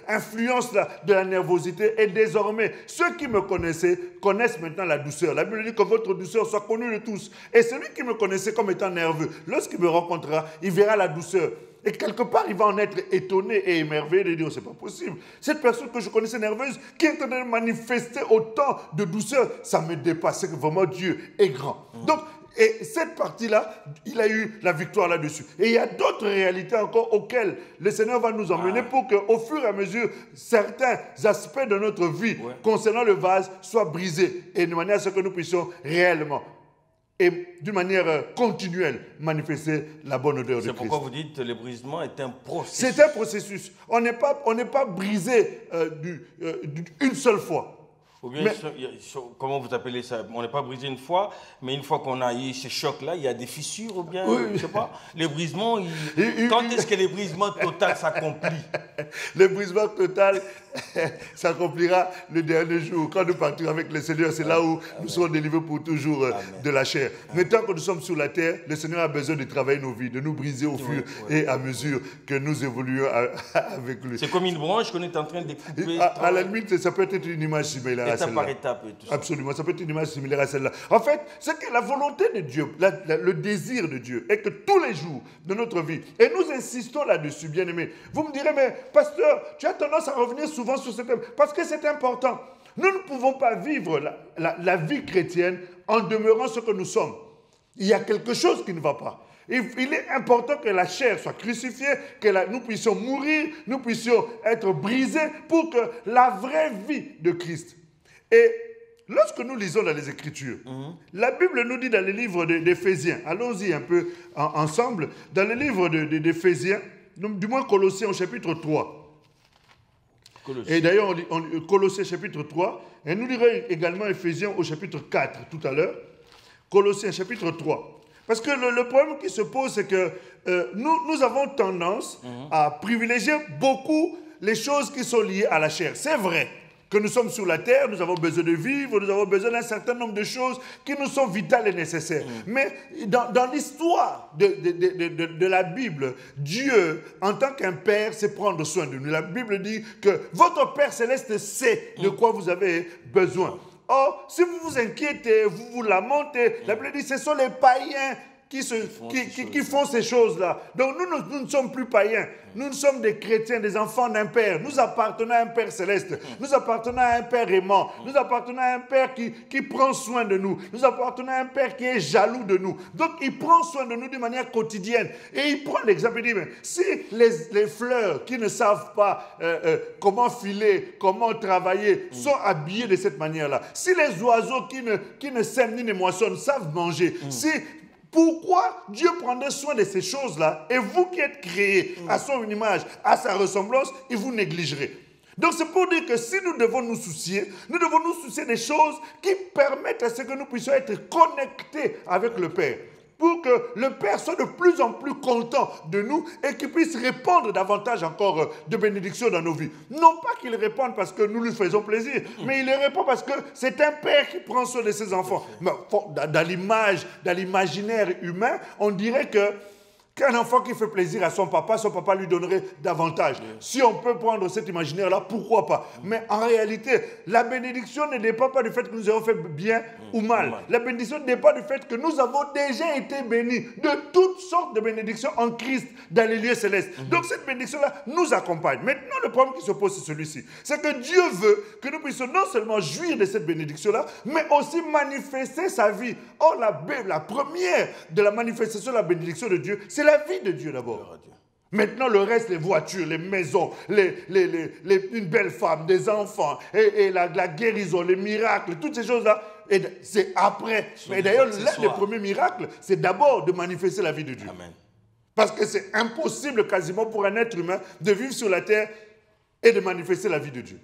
B: influence-là de la nervosité. Et désormais, ceux qui me connaissaient connaissent maintenant la douceur. La Bible dit que votre douceur soit connue de tous. Et celui qui me connaissait comme étant nerveux, lorsqu'il me rencontrera, il verra la douceur. Et quelque part, il va en être étonné et émerveillé de dire, c'est pas possible. Cette personne que je connaissais nerveuse, qui est en train de manifester autant de douceur, ça me dépasse. C'est que vraiment Dieu est grand. Donc, et cette partie-là, il a eu la victoire là-dessus. Et il y a d'autres réalités encore auxquelles le Seigneur va nous emmener pour qu'au fur et à mesure, certains aspects de notre vie concernant le vase soient brisés. Et de manière à ce que nous puissions réellement et d'une manière continuelle manifester la bonne odeur de Christ.
A: C'est pourquoi vous dites que le brisement est un processus.
B: C'est un processus. On n'est pas brisé une seule fois.
A: Ou bien, comment vous appelez ça? On n'est pas brisé une fois, mais une fois qu'on a eu ce choc-là, il y a des fissures ou bien, je ne sais pas. Le brisement, quand est-ce que le brisement total s'accomplit?
B: Le brisement total s'accomplira le dernier jour. Quand nous partirons avec le Seigneur, c'est là où nous serons délivrés pour toujours de la chair. Mais tant que nous sommes sur la terre, le Seigneur a besoin de travailler nos vies, de nous briser au fur et à mesure que nous évoluons avec lui.
A: C'est comme une branche qu'on est en train de couper.
B: À la limite, ça peut être une image similaire.
A: Étape par étape et tout ça.
B: Absolument, ça peut être une image similaire à celle-là. En fait, c'est que la volonté de Dieu, le désir de Dieu est que tous les jours de notre vie, et nous insistons là-dessus, bien-aimés. Vous me direz, mais pasteur, tu as tendance à revenir souvent sur ce thème, parce que c'est important. Nous ne pouvons pas vivre la vie chrétienne en demeurant ce que nous sommes. Il y a quelque chose qui ne va pas. Il est important que la chair soit crucifiée, que nous puissions mourir, nous puissions être brisés pour que la vraie vie de Christ. Et lorsque nous lisons dans les Écritures, la Bible nous dit dans le livre d'Éphésiens, allons-y un peu ensemble, dans le livre d'Éphésiens, du moins Colossiens au chapitre 3. Et d'ailleurs, Colossiens chapitre 3, et nous lirons également Éphésiens au chapitre 4 tout à l'heure. Colossiens chapitre 3. Parce que le problème qui se pose, c'est que nous avons tendance à privilégier beaucoup les choses qui sont liées à la chair. C'est vrai que nous sommes sur la terre, nous avons besoin de vivre, nous avons besoin d'un certain nombre de choses qui nous sont vitales et nécessaires. Mais dans l'histoire de la Bible, Dieu, en tant qu'un Père, sait prendre soin de nous. La Bible dit que votre Père céleste sait de quoi vous avez besoin. Or, si vous vous inquiétez, vous vous lamentez, la Bible dit que ce sont les païens qui font ces choses-là. Donc nous ne sommes plus païens. Nous sommes des chrétiens, des enfants d'un Père. Nous appartenons à un Père céleste. Nous appartenons à un Père aimant. Nous appartenons à un Père qui prend soin de nous. Nous appartenons à un Père qui est jaloux de nous. Donc il prend soin de nous de manière quotidienne. Et il prend l'exemple, il dit, mais si les fleurs qui ne savent pas comment filer, comment travailler, sont habillées de cette manière-là, si les oiseaux qui ne sèment ni ne moissonnent savent manger, si Pourquoi Dieu prendrait soin de ces choses-là et vous qui êtes créés à son image, à sa ressemblance, et vous négligerez? Donc c'est pour dire que si nous devons nous soucier des choses qui permettent à ce que nous puissions être connectés avec le Père. Pour que le Père soit de plus en plus content de nous et qu'il puisse répandre davantage encore de bénédictions dans nos vies. Non pas qu'il réponde parce que nous lui faisons plaisir, mais il répond parce que c'est un Père qui prend soin de ses enfants. Mais dans l'imaginaire humain, on dirait qu'un enfant qui fait plaisir à son papa lui donnerait davantage. Si on peut prendre cet imaginaire-là, pourquoi pas? Mais en réalité, la bénédiction ne dépend pas du fait que nous avons fait bien ou mal. La bénédiction dépend du fait que nous avons déjà été bénis de toutes sortes de bénédictions en Christ dans les lieux célestes. Donc cette bénédiction-là nous accompagne. Maintenant, le problème qui se pose, c'est celui-ci. C'est que Dieu veut que nous puissions non seulement jouir de cette bénédiction-là, mais aussi manifester sa vie. Or, la première de la manifestation de la bénédiction de Dieu, c'est la vie de Dieu d'abord. Maintenant, le reste, les voitures, les maisons, une belle femme, des enfants, et la guérison, les miracles, toutes ces choses-là, c'est après. Mais d'ailleurs, l'un des premiers miracles, c'est d'abord de manifester la vie de Dieu.
A: Amen.
B: Parce que c'est impossible quasiment pour un être humain de vivre sur la terre et de manifester la vie de Dieu.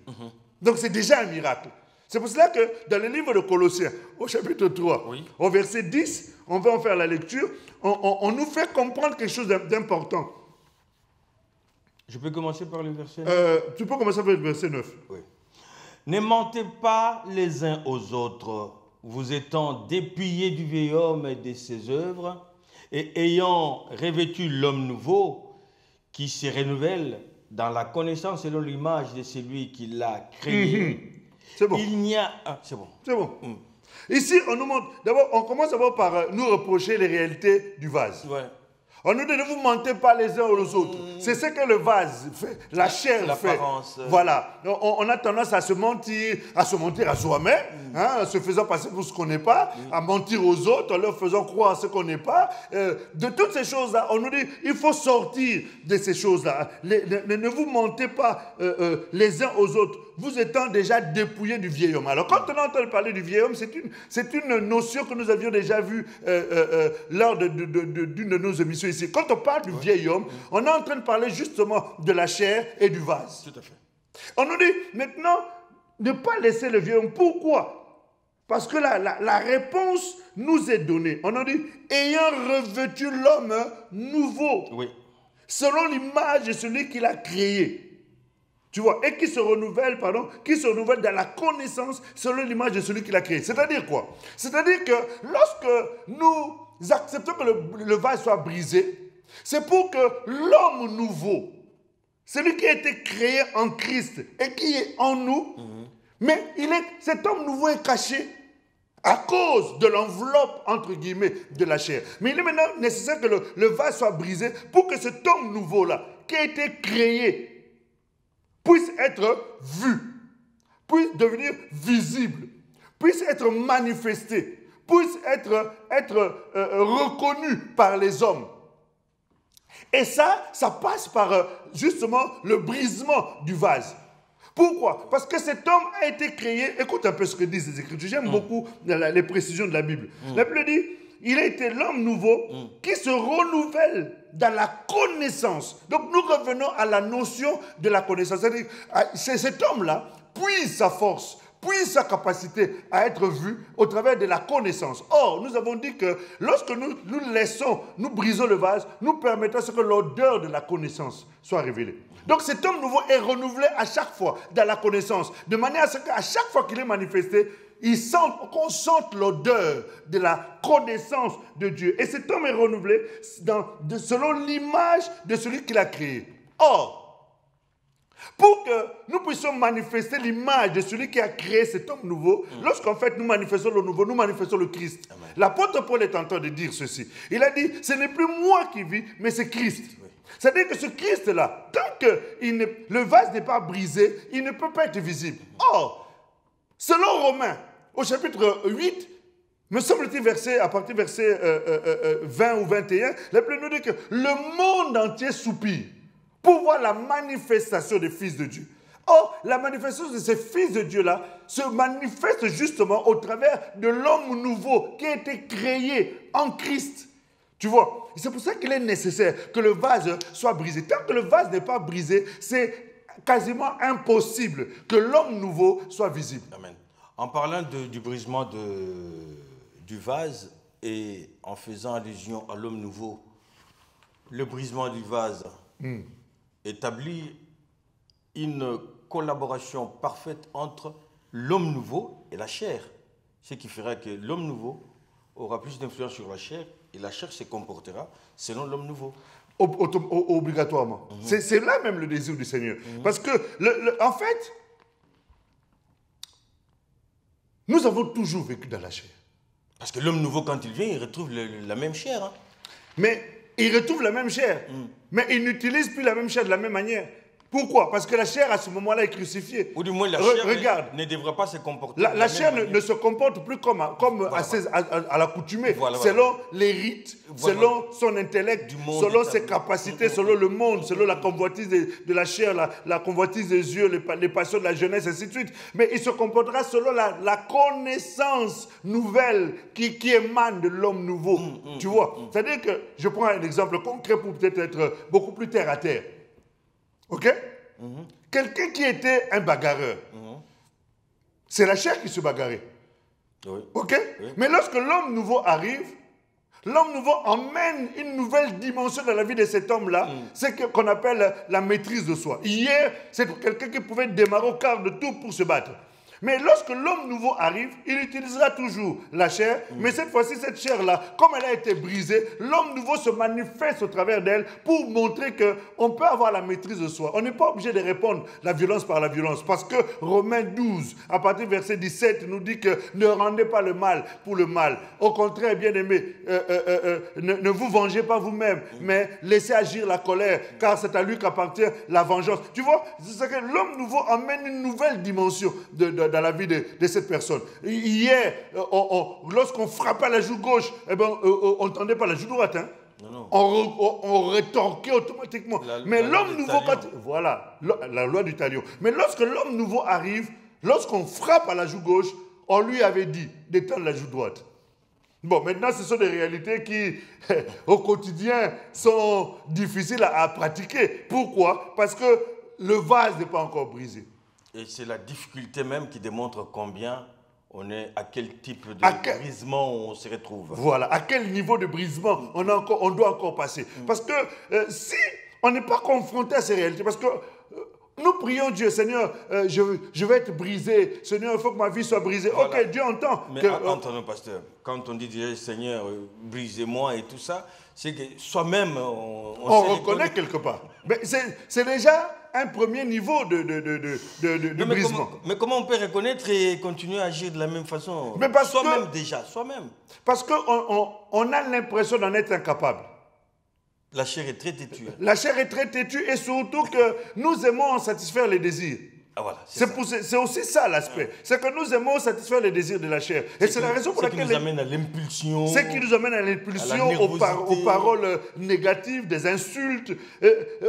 B: Donc c'est déjà un miracle. C'est pour cela que dans le livre de Colossiens, au chapitre 3, au verset 10, on va en faire la lecture, on nous fait comprendre quelque chose d'important.
A: Je peux commencer par le verset 9?
B: Tu peux commencer par le verset 9.
A: Oui. Ne mentez pas les uns aux autres, vous étant dépouillés du vieil homme et de ses œuvres, et ayant revêtu l'homme nouveau, qui se renouvelle dans la connaissance selon l'image de celui qui l'a créé.
B: C'est bon.
A: Il n'y a... Ah, c'est bon.
B: C'est bon. Ici, on nous montre... D'abord, on commence d'abord par nous reprocher les réalités du vase.
A: Ouais.
B: On nous dit ne vous mentez pas les uns aux autres. C'est ce que le vase fait, la chair fait. Voilà. On a tendance à se mentir à soi-même, en se faisant passer pour ce qu'on n'est pas, à mentir aux autres, en leur faisant croire ce qu'on n'est pas. De toutes ces choses-là, on nous dit il faut sortir de ces choses-là. Ne vous mentez pas les uns aux autres, vous étant déjà dépouillés du vieil homme. Alors, quand on entend parler du vieil homme, c'est une notion que nous avions déjà vue lors d'une de nos émissions ici. Quand on parle du vieil homme, on est en train de parler justement de la chair et du vase.
A: Tout à fait.
B: On nous dit maintenant, ne pas laisser le vieil homme. Pourquoi? Parce que la réponse nous est donnée. On nous dit, ayant revêtu l'homme nouveau, selon l'image de celui qui l'a créé. Tu vois, et qui se renouvelle dans la connaissance selon l'image de celui qui l'a créé. C'est-à-dire quoi? C'est-à-dire que lorsque nous acceptons que le vase soit brisé, c'est pour que l'homme nouveau, celui qui a été créé en Christ et qui est en nous, mais cet homme nouveau est caché à cause de l'enveloppe, entre guillemets, de la chair. Mais il est maintenant nécessaire que le vase soit brisé pour que cet homme nouveau-là, qui a été créé, puisse être vu, puisse devenir visible, puisse être manifesté, puisse être reconnu par les hommes. Et ça passe par justement le brisement du vase. Pourquoi? Parce que cet homme a été créé, écoute un peu ce que disent les Écritures, j'aime beaucoup les précisions de la Bible. La Bible dit, il a été l'homme nouveau qui se renouvelle dans la connaissance. Donc nous revenons à la notion de la connaissance. C'est-à-dire, c'est cet homme-là puise sa force, puise sa capacité à être vu au travers de la connaissance. Or, nous avons dit que lorsque nous brisons le vase, nous permettons à ce que l'odeur de la connaissance soit révélée. Donc cet homme nouveau est renouvelé à chaque fois dans la connaissance, de manière à ce qu'à chaque fois qu'il est manifesté, qu'on sente l'odeur de la connaissance de Dieu. Et cet homme est renouvelé selon l'image de celui qui l'a créé. Or, pour que nous puissions manifester l'image de celui qui a créé cet homme nouveau, lorsqu'en fait nous manifestons le nouveau, nous manifestons le Christ. L'apôtre Paul est en train de dire ceci. Il a dit, ce n'est plus moi qui vis, mais c'est Christ. C'est-à-dire que ce Christ-là, tant que le vase n'est pas brisé, il ne peut pas être visible. Or, selon Romains, au chapitre 8, me semble-t-il à partir du verset 20 ou 21, la Bible nous dit que le monde entier soupire pour voir la manifestation des fils de Dieu. Or, la manifestation de ces fils de Dieu-là se manifeste justement au travers de l'homme nouveau qui a été créé en Christ Tu vois? C'est pour ça qu'il est nécessaire que le vase soit brisé. Tant que le vase n'est pas brisé, c'est quasiment impossible que l'homme nouveau soit visible.
A: Amen. En parlant du brisement du vase et en faisant allusion à l'homme nouveau, le brisement du vase établit une collaboration parfaite entre l'homme nouveau et la chair. Ce qui fera que l'homme nouveau aura plus d'influence sur la chair et la chair se comportera selon l'homme nouveau.
B: Obligatoirement. C'est là même le désir du Seigneur. Parce que, en fait, nous avons toujours vécu dans la chair.
A: Parce que l'homme nouveau, quand il vient, il retrouve la même chair. Hein.
B: Mais il retrouve la même chair. Mais il n'utilise plus la même chair de la même manière. Pourquoi? Parce que la chair, à ce moment-là, est crucifiée.
A: Ou du moins, la chair
B: regarde,
A: ne devrait pas se comporter.
B: La chair ne se comporte plus comme à l'accoutumée, selon les rites, selon son intellect, selon ses capacités, selon le monde, selon la convoitise de la chair, la convoitise des yeux, les passions de la jeunesse, ainsi de suite. Mais il se comportera selon la connaissance nouvelle qui émane de l'homme nouveau. Tu vois? C'est-à-dire que, je prends un exemple concret pour peut-être être beaucoup plus terre à terre. Ok? Quelqu'un qui était un bagarreur, c'est la chair qui se bagarrait.
A: Oui.
B: Ok?
A: Oui.
B: Mais lorsque l'homme nouveau arrive, l'homme nouveau emmène une nouvelle dimension dans la vie de cet homme-là, c'est ce qu'on appelle la maîtrise de soi. Hier, c'est quelqu'un qui pouvait démarrer au quart de tour pour se battre. Mais lorsque l'homme nouveau arrive, il utilisera toujours la chair, mais cette fois-ci, cette chair-là, comme elle a été brisée, l'homme nouveau se manifeste au travers d'elle pour montrer qu'on peut avoir la maîtrise de soi. On n'est pas obligé de répondre la violence par la violence, parce que Romains 12, à partir du verset 17, nous dit que ne rendez pas le mal pour le mal. Au contraire, bien-aimés, ne vous vengez pas vous-même, mais laissez agir la colère, car c'est à lui qu'appartient la vengeance. Tu vois, c'est que l'homme nouveau amène une nouvelle dimension dans la vie de cette personne. Hier, lorsqu'on frappait à la joue gauche, eh ben, on n'entendait pas la joue droite. Hein? Non. On rétorquait automatiquement. Mais l'homme nouveau, voilà, la loi du talion. Mais lorsque l'homme nouveau arrive, lorsqu'on frappe à la joue gauche, on lui avait dit d'étendre la joue droite. Bon, maintenant, ce sont des réalités qui, au quotidien, sont difficiles à pratiquer. Pourquoi? Parce que le vase n'est pas encore brisé.
A: Et c'est la difficulté même qui démontre combien on est, à quel type de brisement on se retrouve. Voilà,
B: à quel niveau de brisement on doit encore passer. Parce que si on n'est pas confronté à ces réalités, parce que nous prions Dieu, Seigneur, je vais être brisé, Seigneur, il faut que ma vie soit brisée. Voilà. Ok, Dieu entend.
A: Mais entendons, pasteur, quand on dit Dieu, Seigneur, brisez-moi et tout ça, c'est que soi-même,
B: on reconnaît quelque part. Mais c'est déjà un premier niveau de brisement.
A: Mais comment on peut reconnaître et continuer à agir de la même façon? Soi-même déjà, soi-même.
B: Parce qu'on a l'impression d'en être incapable.
A: La chair est très têtue.
B: La chair est très têtue et surtout que nous aimons satisfaire les désirs.
A: Ah, voilà,
B: c'est aussi ça l'aspect. C'est que nous aimons satisfaire les désirs de la chair. Et c'est la raison pour laquelle...
A: C'est qui nous amène à l'impulsion.
B: C'est qui nous amène à l'impulsion, aux paroles négatives, des insultes.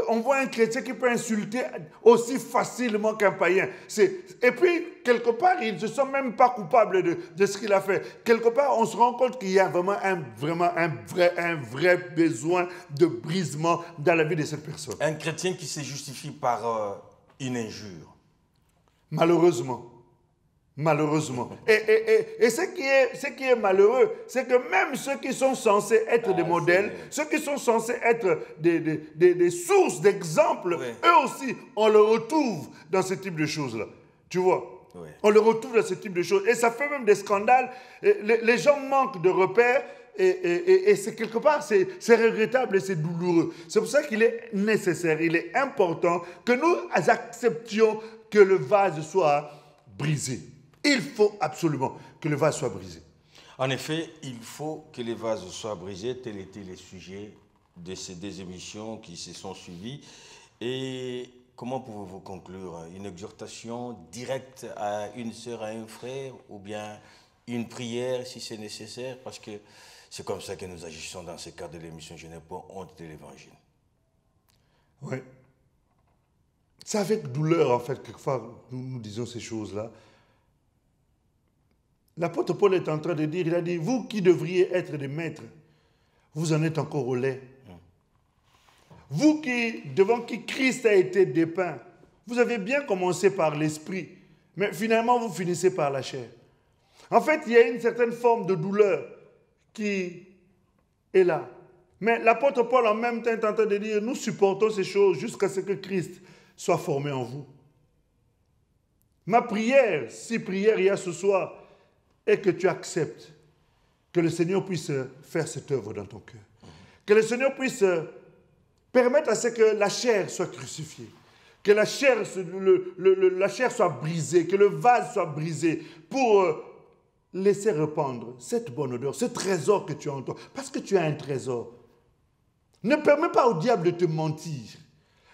B: On voit un chrétien qui peut insulter aussi facilement qu'un païen. Et puis, quelque part, ils ne se sont même pas coupables de ce qu'il a fait. Quelque part, on se rend compte qu'il y a vraiment un vrai besoin de brisement dans la vie de cette personne.
A: Un chrétien qui se justifie par une injure.
B: Malheureusement. Et ce qui est malheureux, c'est que même ceux qui sont censés être des modèles, ceux qui sont censés être des sources d'exemples, eux aussi, on le retrouve dans ce type de choses-là. Tu vois? On le retrouve dans ce type de choses. Et ça fait même des scandales. Les gens manquent de repères. Et c'est quelque part, c'est regrettable et c'est douloureux. C'est pour ça qu'il est nécessaire, il est important que nous acceptions que le vase soit brisé. Il faut absolument que le vase soit brisé.
A: En effet, il faut que les vases soient brisés. Tel était le sujet de ces deux émissions qui se sont suivies. Et comment pouvez-vous conclure? Une exhortation directe à une sœur, à un frère, ou bien une prière si c'est nécessaire? Parce que c'est comme ça que nous agissons dans ce cadre de l'émission Je n'ai pas honte de l'Évangile.
B: Oui. C'est avec douleur, en fait, quelquefois, nous disons ces choses-là. L'apôtre Paul est en train de dire, il a dit, vous qui devriez être des maîtres, vous en êtes encore au lait. Vous devant qui Christ a été dépeint, vous avez bien commencé par l'esprit, mais finalement vous finissez par la chair. En fait, il y a une certaine forme de douleur qui est là. Mais l'apôtre Paul en même temps est en train de dire, nous supportons ces choses jusqu'à ce que Christ soit formé en vous. Ma prière, si prière il y a ce soir, est que tu acceptes que le Seigneur puisse faire cette œuvre dans ton cœur. Que le Seigneur puisse permettre à ce que la chair soit crucifiée. Que la chair soit brisée, que le vase soit brisé pour laisser répandre cette bonne odeur, ce trésor que tu as en toi. Parce que tu as un trésor. Ne permets pas au diable de te mentir.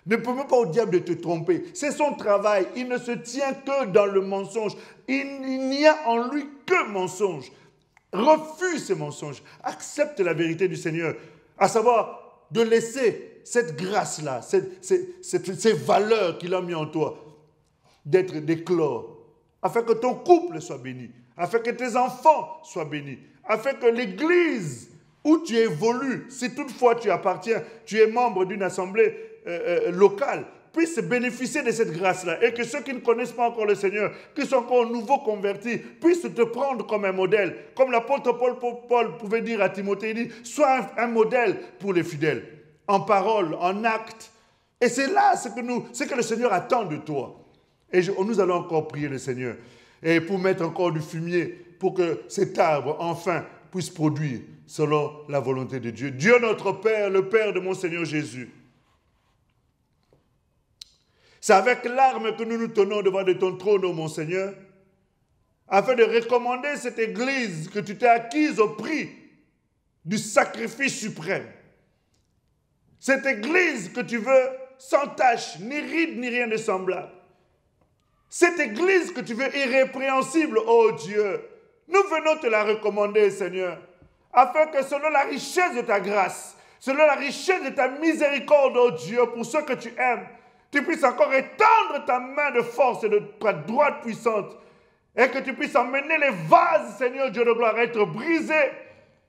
B: Ne permets pas au diable de te tromper. C'est son travail. Il ne se tient que dans le mensonge. Il n'y a en lui que mensonge. Refuse ces mensonges. Accepte la vérité du Seigneur. À savoir de laisser cette grâce-là, ces valeurs qu'il a mis en toi, d'éclore, afin que ton couple soit béni, afin que tes enfants soient bénis, afin que l'Église où tu évolues, si toutefois tu appartiens, tu es membre d'une assemblée locale, puisse bénéficier de cette grâce-là, et que ceux qui ne connaissent pas encore le Seigneur, qui sont encore nouveaux convertis, puissent te prendre comme un modèle. Comme l'apôtre Paul pouvait dire à Timothée, il dit, sois un modèle pour les fidèles, en parole, en acte. Et c'est là ce que le Seigneur attend de toi. Et nous allons encore prier le Seigneur, et pour mettre encore du fumier, pour que cet arbre, enfin, puisse produire selon la volonté de Dieu. Dieu notre Père, le Père de mon Seigneur Jésus. C'est avec larmes que nous nous tenons devant de ton trône, ô mon Seigneur, afin de recommander cette Église que tu t'es acquise au prix du sacrifice suprême. Cette Église que tu veux sans tache, ni ride, ni rien de semblable. Cette Église que tu veux irrépréhensible, ô Dieu. Nous venons te la recommander, Seigneur, afin que selon la richesse de ta grâce, selon la richesse de ta miséricorde, ô Dieu, pour ceux que tu aimes, tu puisses encore étendre ta main de force et de ta droite puissante, et que tu puisses emmener les vases, Seigneur Dieu de gloire, à être brisés.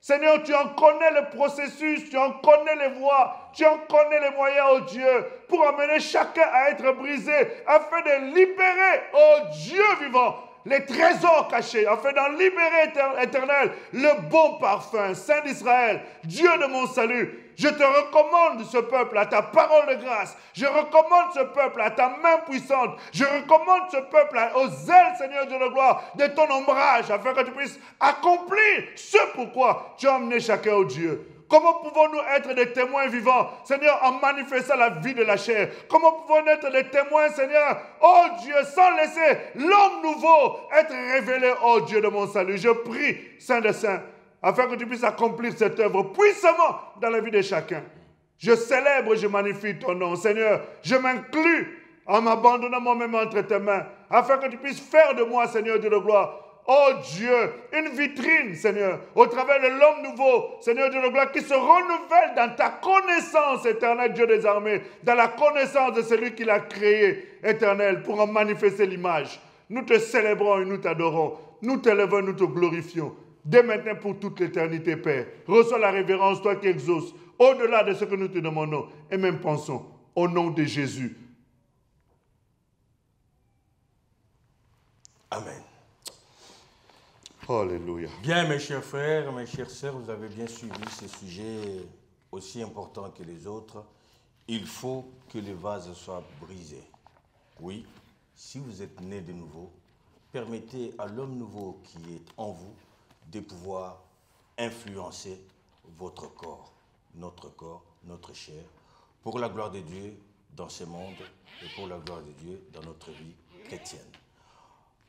B: Seigneur, tu en connais le processus, tu en connais les voies, tu en connais les moyens, oh Dieu, pour emmener chacun à être brisé, afin de libérer, oh Dieu vivant, les trésors cachés, afin d'en libérer, éternel, le bon parfum, Saint d'Israël, Dieu de mon salut. Je te recommande ce peuple à ta parole de grâce. Je recommande ce peuple à ta main puissante. Je recommande ce peuple aux ailes, Seigneur Dieu de gloire, de ton ombrage, afin que tu puisses accomplir ce pourquoi tu as emmené chacun au Dieu. Comment pouvons-nous être des témoins vivants, Seigneur, en manifestant la vie de la chair? Comment pouvons-nous être des témoins, Seigneur, oh Dieu, sans laisser l'homme nouveau être révélé, oh Dieu de mon salut? Je prie, Saint des Saints, afin que tu puisses accomplir cette œuvre puissamment dans la vie de chacun. Je célèbre et je magnifie ton nom, Seigneur. Je m'inclus en m'abandonnant moi-même entre tes mains, afin que tu puisses faire de moi, Seigneur Dieu de gloire, oh Dieu, une vitrine, Seigneur, au travers de l'homme nouveau, Seigneur Dieu de gloire, qui se renouvelle dans ta connaissance, éternel Dieu des armées, dans la connaissance de celui qui l'a créé, éternel, pour en manifester l'image. Nous te célébrons et nous t'adorons. Nous t'élevons, nous te glorifions. Dès maintenant pour toute l'éternité, Père. Reçois la révérence, toi qui exauces, au-delà de ce que nous te demandons et même pensons, au nom de Jésus.
A: Amen.
B: Alléluia.
A: Bien, mes chers frères, mes chères sœurs, vous avez bien suivi ce sujet aussi important que les autres. Il faut que les vases soient brisés. Oui, si vous êtes né de nouveau, permettez à l'homme nouveau qui est en vous de pouvoir influencer votre corps, notre chair, pour la gloire de Dieu dans ce monde et pour la gloire de Dieu dans notre vie chrétienne.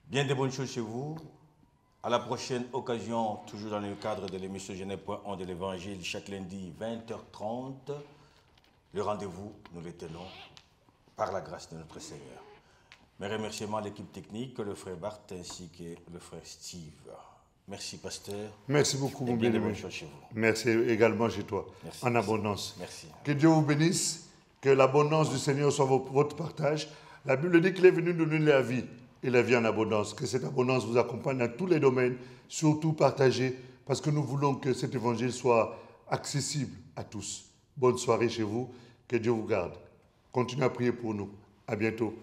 A: Bien des bonnes choses chez vous. À la prochaine occasion, toujours dans le cadre de l'émission Genève.1 de l'Évangile, chaque lundi, 20h30. Le rendez-vous, nous le tenons par la grâce de notre Seigneur. Mes remerciements à l'équipe technique, le frère Bart ainsi que le frère Steve. Merci, pasteur.
B: Merci beaucoup, mon bien-aimé. Merci également chez toi, merci, en abondance.
A: Merci.
B: Que Dieu vous bénisse, que l'abondance du Seigneur soit votre partage. La Bible dit qu'il est venu nous donner la vie et la vie en abondance. Que cette abondance vous accompagne dans tous les domaines, surtout partagez, parce que nous voulons que cet évangile soit accessible à tous. Bonne soirée chez vous. Que Dieu vous garde. Continuez à prier pour nous. À bientôt.